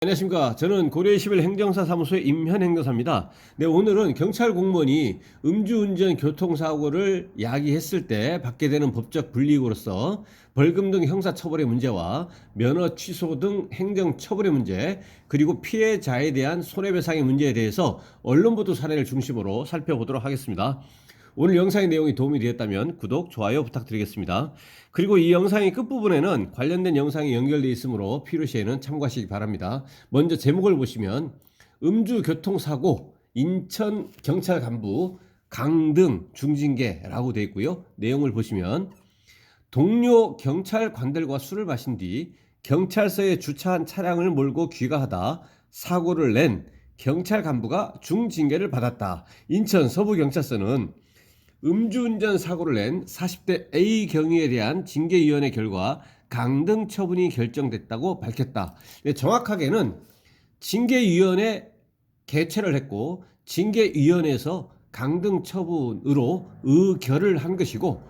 안녕하십니까. 저는 고려의11 행정사 사무소의 임현행정사입니다. 네, 오늘은 경찰 공무원이 음주운전 교통사고를 야기했을 때 받게 되는 법적 불이익으로서 벌금 등 형사처벌의 문제와 면허 취소 등 행정처벌의 문제, 그리고 피해자에 대한 손해배상의 문제에 대해서 언론보도 사례를 중심으로 살펴보도록 하겠습니다. 오늘 영상의 내용이 도움이 되었다면 구독, 좋아요 부탁드리겠습니다. 그리고 이 영상의 끝부분에는 관련된 영상이 연결되어 있으므로 필요시에는 참고하시기 바랍니다. 먼저 제목을 보시면 음주교통사고 인천경찰 간부 강등 중징계라고 되어 있고요. 내용을 보시면 동료 경찰관들과 술을 마신 뒤 경찰서에 주차한 차량을 몰고 귀가하다 사고를 낸 경찰 간부가 중징계를 받았다. 인천 서부경찰서는 음주운전 사고를 낸 40대 A 경위에 대한 징계위원회 결과 강등 처분이 결정됐다고 밝혔다. 정확하게는 징계위원회 개최를 했고 징계위원회에서 강등 처분으로 의결을 한 것이고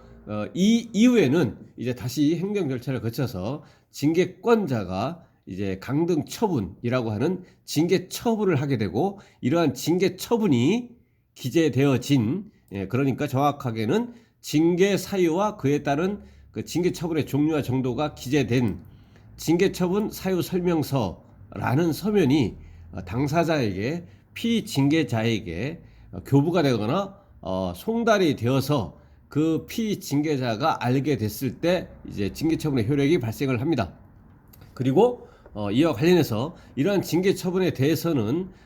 이 이후에는 이제 다시 행정 절차를 거쳐서 징계권자가 이제 강등 처분이라고 하는 징계 처분을 하게 되고 이러한 징계 처분이 기재되어진 그러니까 정확하게는 징계 사유와 그에 따른 그 징계 처분의 종류와 정도가 기재된 징계 처분 사유 설명서라는 서면이 당사자에게 피징계자에게 교부가 되거나 송달이 되어서 그 피징계자가 알게 됐을 때 이제 징계 처분의 효력이 발생을 합니다. 그리고 이와 관련해서 이러한 징계 처분에 대해서는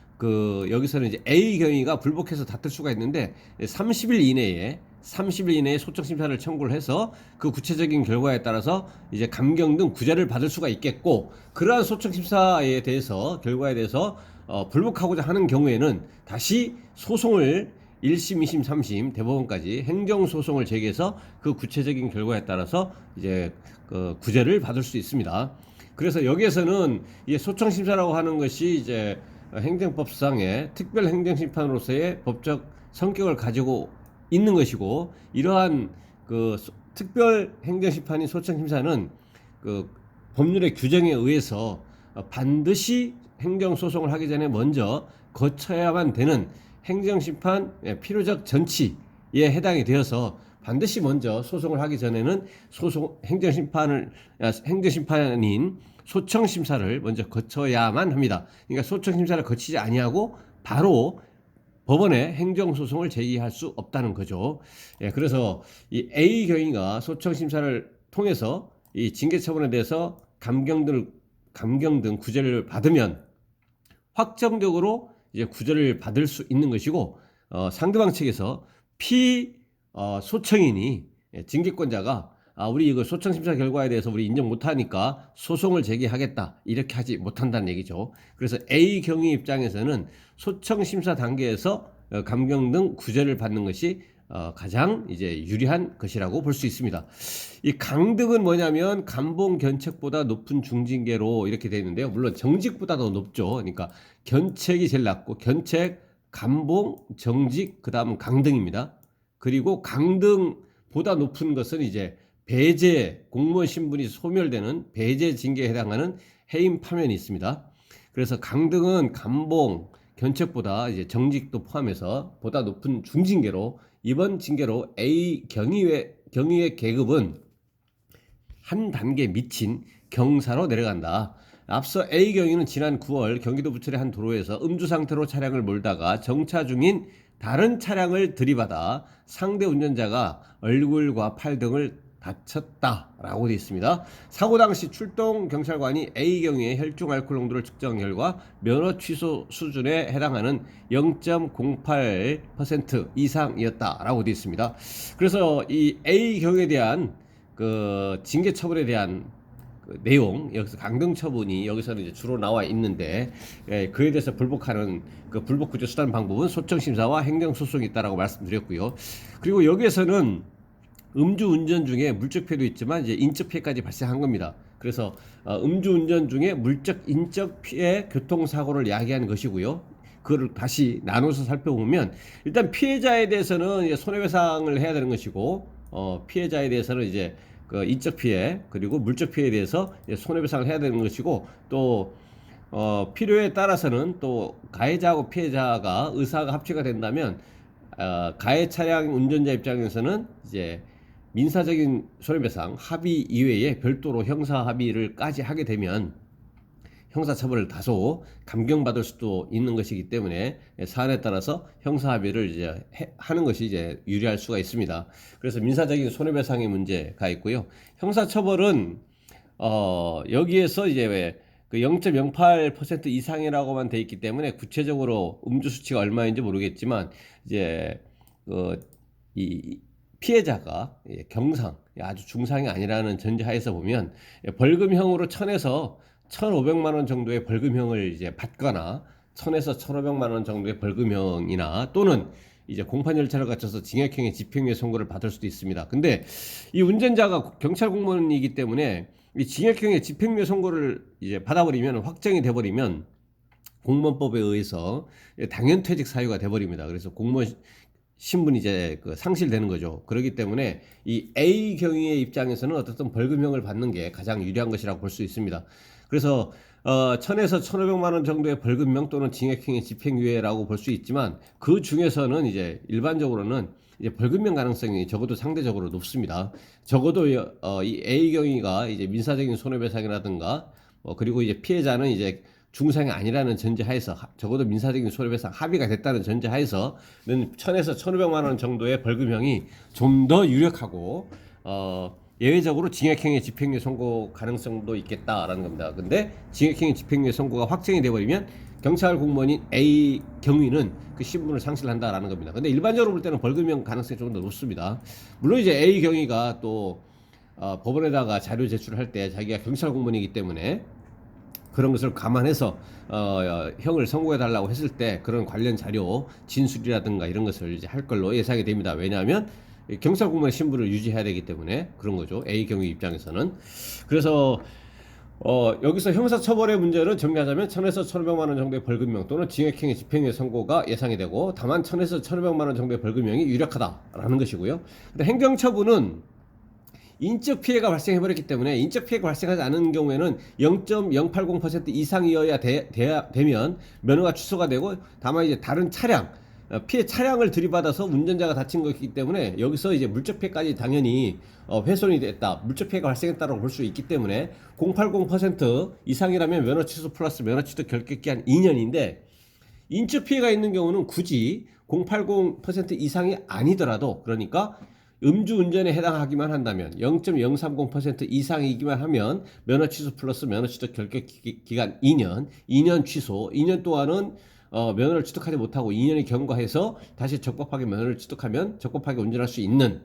여기서는 이제 A 경위가 불복해서 다툴 수가 있는데 30일 이내에 소청 심사를 청구를 해서 그 구체적인 결과에 따라서 이제 감경 등 구제를 받을 수가 있겠고, 그러한 소청 심사에 대해서 결과에 대해서 불복하고자 하는 경우에는 다시 소송을 1심, 2심, 3심 대법원까지 행정소송을 제기해서 그 구체적인 결과에 따라서 이제 구제를 받을 수 있습니다. 그래서 여기에서는 이 소청 심사라고 하는 것이 이제 행정법상의 특별 행정심판으로서의 법적 성격을 가지고 있는 것이고, 이러한 특별 행정심판인 소청심사는 법률의 규정에 의해서 반드시 행정소송을 하기 전에 먼저 거쳐야만 되는 행정심판 필요적 전치에 해당이 되어서 반드시 먼저 소송을 하기 전에는 행정심판인 소청심사를 먼저 거쳐야만 합니다. 그러니까 소청심사를 거치지 아니하고 바로 법원에 행정소송을 제기할 수 없다는 거죠. 그래서 이 A 경위가 소청심사를 통해서 이 징계처분에 대해서 감경 등 구제를 받으면 확정적으로 이제 구제를 받을 수 있는 것이고, 상대방 측에서 소청인이 징계권자가 우리 이거 소청심사 결과에 대해서 우리 인정 못하니까 소송을 제기하겠다 이렇게 하지 못한다는 얘기죠. 그래서 A 경위 입장에서는 소청심사 단계에서 감경 등 구제를 받는 것이 가장 이제 유리한 것이라고 볼 수 있습니다. 이 강등은 뭐냐면 감봉 견책보다 높은 중징계로 이렇게 되어 있는데요. 물론 정직보다도 높죠. 그러니까 견책이 제일 낮고 견책, 감봉, 정직, 그 다음은 강등입니다. 그리고 강등보다 높은 것은 이제 배제, 공무원 신분이 소멸되는 배제 징계에 해당하는 해임 파면이 있습니다. 그래서 강등은 감봉, 견책보다 이제 정직도 포함해서 보다 높은 중징계로, 이번 징계로 A 경위의 계급은 한 단계 미친 경사로 내려간다. 앞서 A 경위는 지난 9월 경기도 부천의 한 도로에서 음주 상태로 차량을 몰다가 정차 중인 다른 차량을 들이받아 상대 운전자가 얼굴과 팔 등을 다쳤다라고 되어 있습니다. 사고 당시 출동 경찰관이 A 경위의 혈중 알코올 농도를 측정 결과 면허 취소 수준에 해당하는 0.08% 이상이었다라고 되어 있습니다. 그래서 이 A 경위에 대한 징계 처분에 대한 내용, 여기서 강등 처분이 여기서는 이제 주로 나와 있는데, 그에 대해서 불복하는 불복 구제 수단 방법은 소청 심사와 행정 소송이 있다라고 말씀드렸고요. 그리고 여기에서는 음주 운전 중에 물적 피해도 있지만 이제 인적 피해까지 발생한 겁니다. 그래서 음주 운전 중에 물적, 인적 피해 교통사고를 야기하는 것이고요. 그걸 다시 나눠서 살펴보면 일단 피해자에 대해서는 이제 손해배상을 해야 되는 것이고, 피해자에 대해서는 이제 인적 피해 그리고 물적 피해에 대해서 손해배상을 해야 되는 것이고, 또 필요에 따라서는 또 가해자하고 피해자가 의사가 합치가 된다면 가해 차량 운전자 입장에서는 이제 민사적인 손해배상 합의 이외에 별도로 형사 합의를까지 하게 되면 형사처벌을 다소 감경받을 수도 있는 것이기 때문에 사안에 따라서 형사합의를 이제 하는 것이 이제 유리할 수가 있습니다. 그래서 민사적인 손해배상의 문제가 있고요. 형사처벌은 여기에서 이제 그 0.08% 이상이라고만 돼 있기 때문에 구체적으로 음주 수치가 얼마인지 모르겠지만 이제 이 피해자가 경상 아주 중상이 아니라는 전제하에서 보면 벌금형으로 1000에서 1,500만 원 정도의 벌금형을 이제 받거나 1,000에서 1,500만 원 정도의 벌금형이나 또는 이제 공판 절차를 거쳐서 징역형의 집행유예 선고를 받을 수도 있습니다. 근데 이 운전자가 경찰 공무원이기 때문에 이 징역형의 집행유예 선고를 이제 받아버리면 확정이 돼버리면 공무원법에 의해서 당연퇴직 사유가 돼버립니다. 그래서 공무원 신분이 이제 상실되는 거죠. 그렇기 때문에 이 A 경위의 입장에서는 어떻든 벌금형을 받는 게 가장 유리한 것이라고 볼 수 있습니다. 그래서 1,000에서 1,500만 원 정도의 벌금형 또는 징역형의 집행유예라고 볼 수 있지만 그 중에서는 이제 일반적으로는 이제 벌금형 가능성이 적어도 상대적으로 높습니다. 적어도 이 A 경위가 이제 민사적인 손해배상이라든가 그리고 이제 피해자는 이제 중상이 아니라는 전제하에서 적어도 민사적인 손해배상 합의가 됐다는 전제하에서는 1,000에서 1,500만 원 정도의 벌금형이 좀 더 유력하고 예외적으로 징역형의 집행유예 선고 가능성도 있겠다라는 겁니다. 근데 징역형의 집행유예 선고가 확정이 돼버리면 경찰 공무원인 A 경위는 그 신분을 상실한다라는 겁니다. 근데 일반적으로 볼 때는 벌금형 가능성이 조금 더 높습니다. 물론 이제 A 경위가 또 법원에다가 자료 제출할 때 자기가 경찰 공무원이기 때문에 그런 것을 감안해서 형을 선고해 달라고 했을 때 그런 관련 자료 진술이라든가 이런 것을 이제 할 걸로 예상이 됩니다. 왜냐하면 경찰 공무원의 신분을 유지해야 되기 때문에 그런 거죠. A 경위 입장에서는. 그래서 여기서 형사처벌의 문제를 정리하자면 1,000에서 1,500만 원 정도의 벌금형 또는 징역형의 집행유예 선고가 예상이 되고 다만 1,000에서 1,500만 원 정도의 벌금형이 유력하다라는 것이고요. 근데 행정처분은 인적 피해가 발생해버렸기 때문에 인적 피해가 발생하지 않은 경우에는 0.080% 이상이어야 되면 면허가 취소가 되고 다만 이제 다른 차량 피해 차량을 들이받아서 운전자가 다친 것이기 때문에 여기서 이제 물적 피해까지 당연히 훼손이 됐다, 물적 피해가 발생했다고 볼 수 있기 때문에 080% 이상이라면 면허 취소 플러스 면허 취득 결격 기한 2년인데 인적 피해가 있는 경우는 굳이 080% 이상이 아니더라도 그러니까 음주운전에 해당하기만 한다면 0.030% 이상이기만 하면 면허 취소 플러스 면허 취득 결격 기간 2년 취소, 2년 동안은 면허를 취득하지 못하고 2년이 경과해서 다시 적법하게 면허를 취득하면 적법하게 운전할 수 있는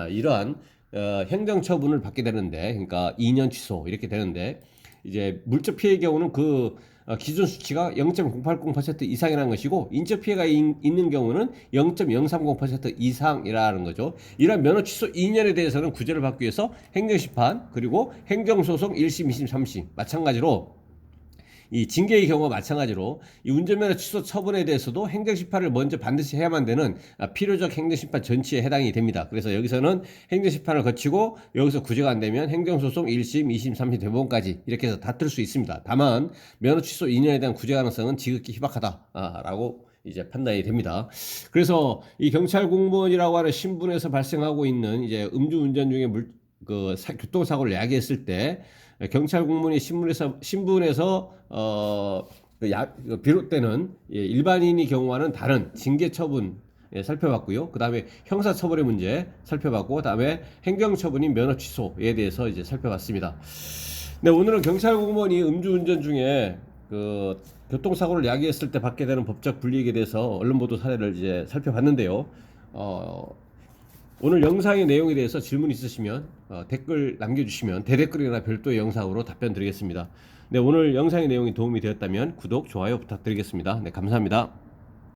이러한 행정처분을 받게 되는데, 그러니까 2년 취소 이렇게 되는데, 이제 물적 피해의 경우는 그 기준 수치가 0.080% 이상이라는 것이고 인적 피해가 있는 경우는 0.030% 이상이라는 거죠. 이러한 면허 취소 2년에 대해서는 구제를 받기 위해서 행정심판 그리고 행정소송 1심, 2심, 3심 마찬가지로 이 징계의 경우와 마찬가지로 이 운전면허 취소 처분에 대해서도 행정심판을 먼저 반드시 해야만 되는 필요적 행정심판 전치에 해당이 됩니다. 그래서 여기서는 행정심판을 거치고 여기서 구제가 안 되면 행정소송 1심, 2심, 3심 대법원까지 이렇게 해서 다툴 수 있습니다. 다만 면허 취소 2년에 대한 구제 가능성은 지극히 희박하다라고 이제 판단이 됩니다. 그래서 이 경찰 공무원이라고 하는 신분에서 발생하고 있는 이제 음주운전 중에 교통사고를 야기했을 때 경찰 공무원의 신분에서 비롯되는 일반인의 경우와는 다른 징계 처분 살펴봤고요. 그 다음에 형사 처벌의 문제 살펴봤고, 그 다음에 행정 처분인 면허 취소에 대해서 이제 살펴봤습니다. 네, 오늘은 경찰 공무원이 음주운전 중에 교통사고를 야기했을 때 받게 되는 법적 불이익에 대해서 언론 보도 사례를 이제 살펴봤는데요. 오늘 영상의 내용에 대해서 질문 있으시면 댓글 남겨주시면 대댓글이나 별도의 영상으로 답변 드리겠습니다. 네, 오늘 영상의 내용이 도움이 되었다면 구독, 좋아요 부탁드리겠습니다. 네, 감사합니다.